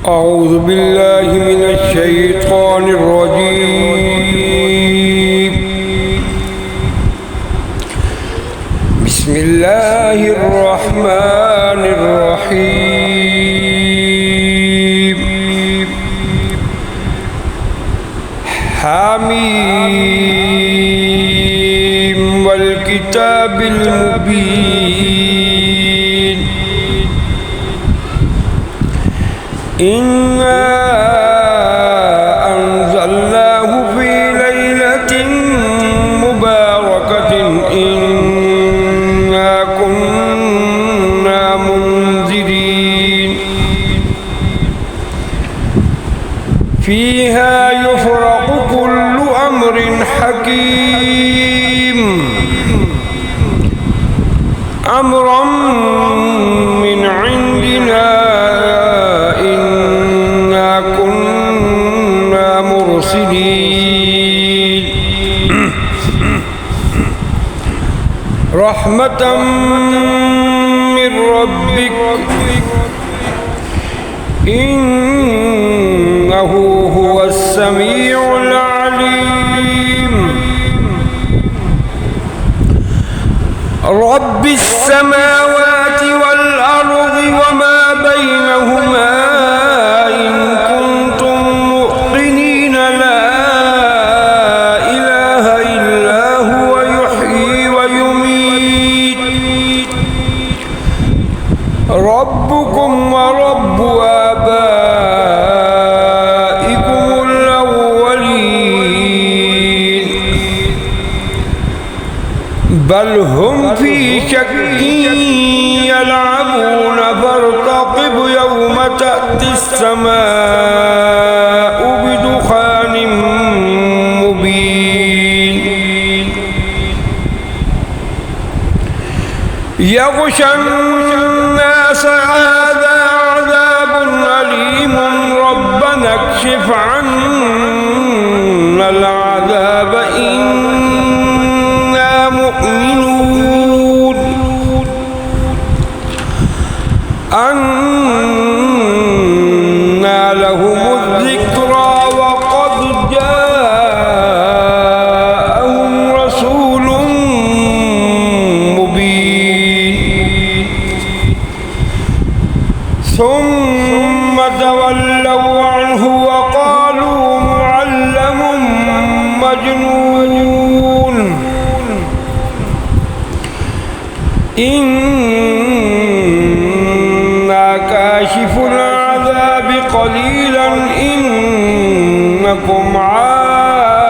أعوذ بالله من الشيطان الرجيم. بسم الله الرحمن الرحيم. حميم والكتاب المبين. إنا أنزلناه في ليلة مباركة إنا كنا منذرين فيها يفرق كل أمر حكيم أمرا من عندنا رحمة من ربك إنه هو السميع العليم. رب السماوات والأرض وما بينهما إن كنتم موقنين لا إله إلا هو يحيي ويميت ربكم ورب آبائكم الأولين بل هم في شك يلعبون فارتقب يوم تأتي السماء بدخان مبين يغشى الناس هذا عذاب أليم ربنا اكشف عنا العذاب إنا مؤمنون أنى لهم الذكرى وقد جاءهم رسول مبين ثم تولوا عنه وقالوا معلم مجنون إنا كاشف العذاب قليلا إنكم عائدون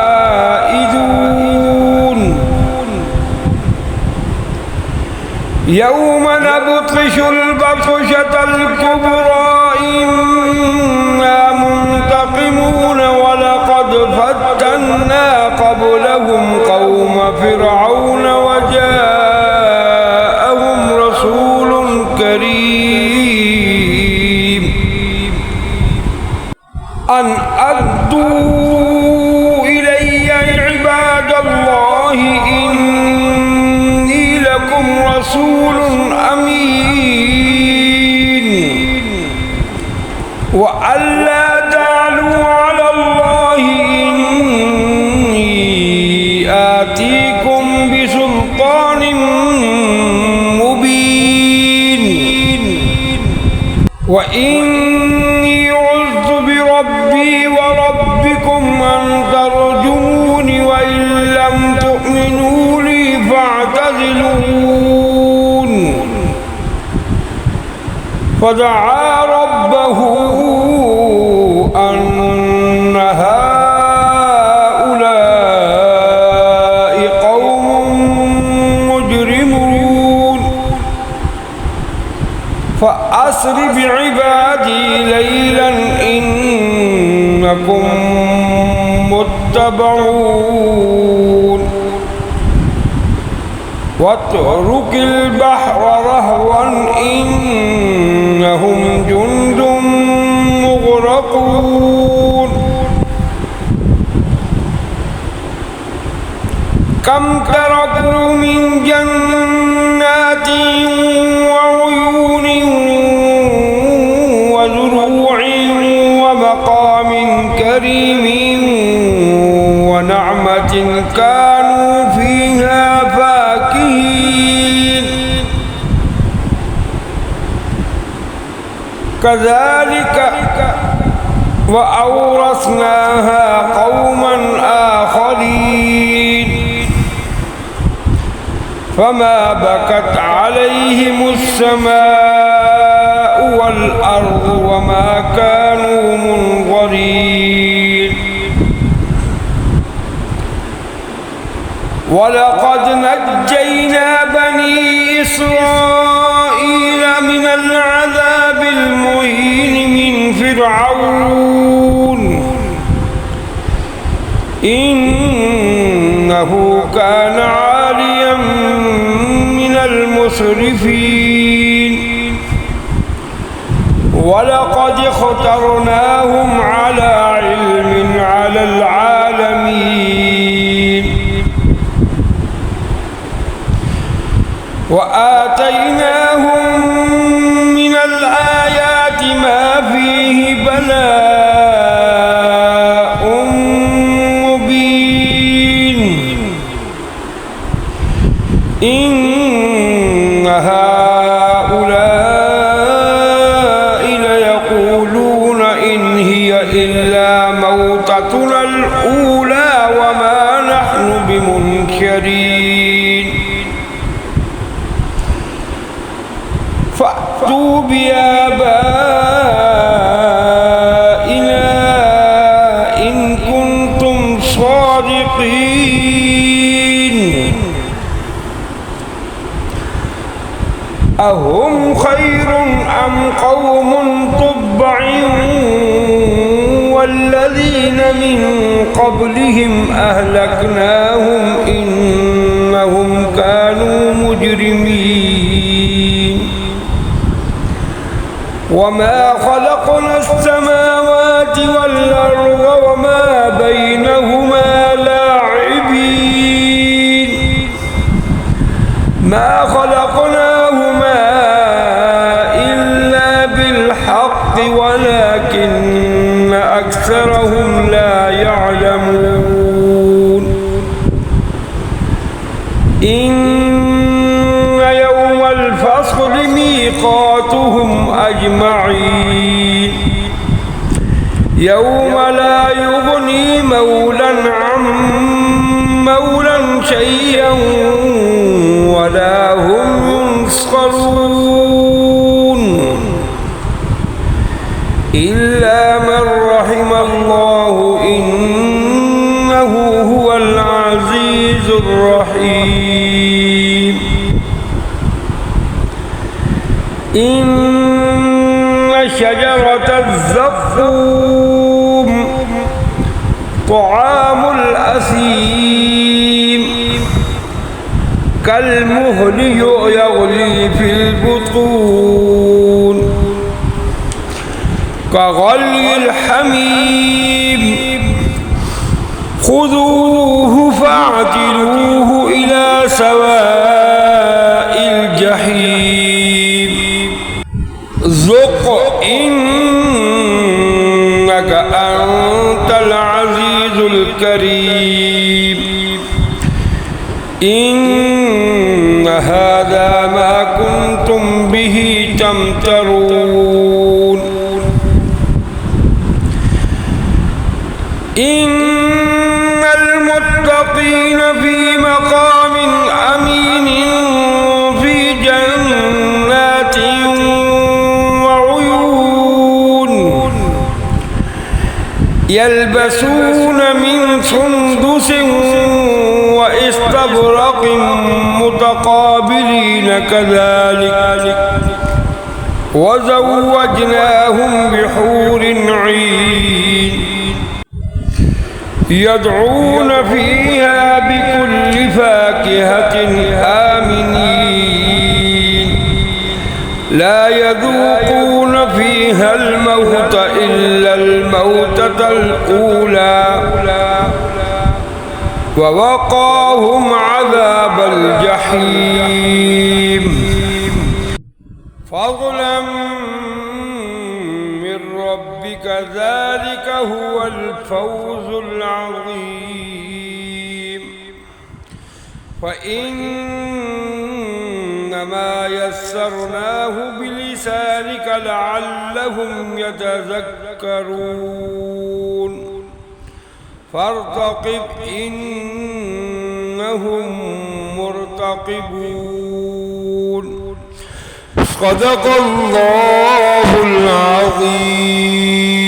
يوم نبطش البطشة الكبرى إنا منتقمون ولقد فتنا قبلهم قوم فرعون وجاءهم رسول كريم أن أدوا إلي عباد الله إني لكم رسول أمين وألا تعلوا على الله إني آتيكم بسلطان مبين وإني عذت بربي وربكم أن ترجموني وإن لم تؤمنوا لي فاعتزلون فدعا ربه أن هؤلاء قوم مجرمون فأسر بعبادي ليلا إنكم متبعون واترك البحر رهوا إنهم جند مغرقون كم تركوا من جنات وعيون كذلك وأورثناها قوما آخرين فما بكت عليهم السماء والأرض وما كانوا منظرين ولقد نجينا بني إسرائيل من العذاب المهين من فرعون إنه كان عاليا من المسرفين ولقد اخترناهم على علم على العالمين وآتيناهم من الآيات ما فيه بلاء مبين إن هؤلاء ليقولون إن هي إلا موتتنا الأولى وما نحن بمنشرين فأتوا بآبائنا إن كنتم صادقين أهم خير أم قوم تبع والذين من قبلهم أهلكناهم إنهم كانوا مجرمين وما خلقنا السماوات والأرض وما بينهما لاعبين ما خلقناهما إلا بالحق ولكن أكثرهم لا يعلمون إن يوم الفصل ميقاتهم أجمعين يوم لا يغني مولا عن مولا شيئا ولا هم ينصرون إلا من رحم الله إنه هو العزيز الرحيم إن شجرة الزقوم طعام الأثيم كالمهل يغلي في البطون كغلي الحميم خذوه فاعتلوه إلى سواء الجحيم ذق إنك أنت العزيز الكريم إن هذا ما كنتم به تمترون إن المتقين في مقام أمين في جنات وعيون يلبسون من سندس واستبرق متقابلين كذلك وزوجناهم بحور عين يدعون فيها بكل فاكهة آمنين لا يذوقون فيها الموت إلا الموتة الأولى ووقاهم عذاب الجحيم فضلا من ربك ذلك هو الفوز العظيم وإنك فإنما يسرناه بلسانك لعلهم يتذكرون فارتقب إنهم مرتقبون. صدق الله العظيم.